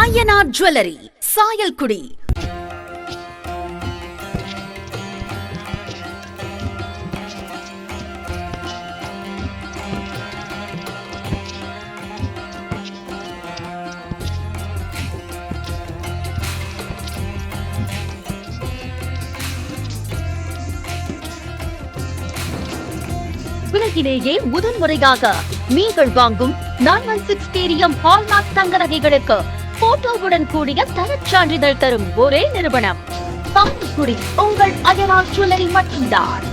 Ayyanar jewellery, Sayalkudi. உலகிலேயே முதன்முறையாக நீங்கள் வாங்கும் 916 கேடிஎம் ஹால்மார்க் தங்க நகைகளுக்கு போட்டோவுடன் கூடிய தரச் சான்றிதழ் தரும் ஒரே நிறுவனம் சாயல்குடி உங்கள் ஐயனார் ஜுவல்லரி மட்டும்தான்.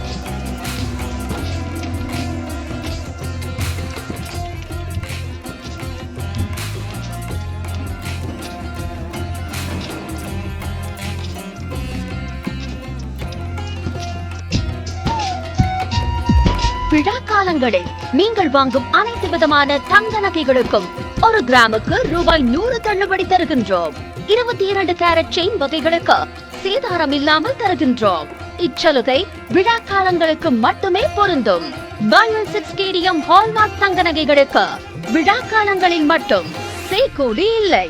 விழா காலங்களில் நீங்கள் வாங்கும் அனைத்து விதமான தங்க நகைகளுக்கும் 1 கிராமுக்கு ரூபாய் 100 தள்ளுபடி தருகின்றோம். 22 கேரட் செயின் வகைகளுக்கு சேதாரம் இல்லாமல் தருகின்றோம். இச்சலுகை விழா காலங்களுக்கு மட்டுமே பொருந்தும். 916 கேடிஎம் ஹால்மார்க் தங்க நகைகளுக்கு விழா காலங்களில் மட்டும் செய்கூலி இல்லை.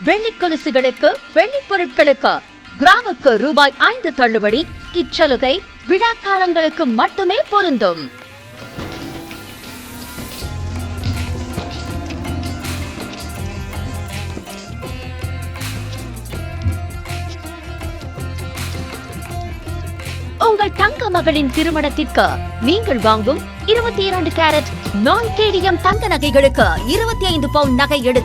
வெள்ளி கொலுசுகளுக்கு, வெள்ளி பொருட்களுக்கு கிராமுக்கு ரூபாய் 5 தள்ளுபடி. இச்சலுகை விழா காலங்களுக்கு மட்டுமே பொருந்தும். உங்கள் தங்க மகளின் திருமணத்திற்கு நீங்கள் வாங்கும் 22 கேரட் நான் கேடிஎம் தங்க நகைகளுக்கு 25 பவுண்ட் நகை எடுத்து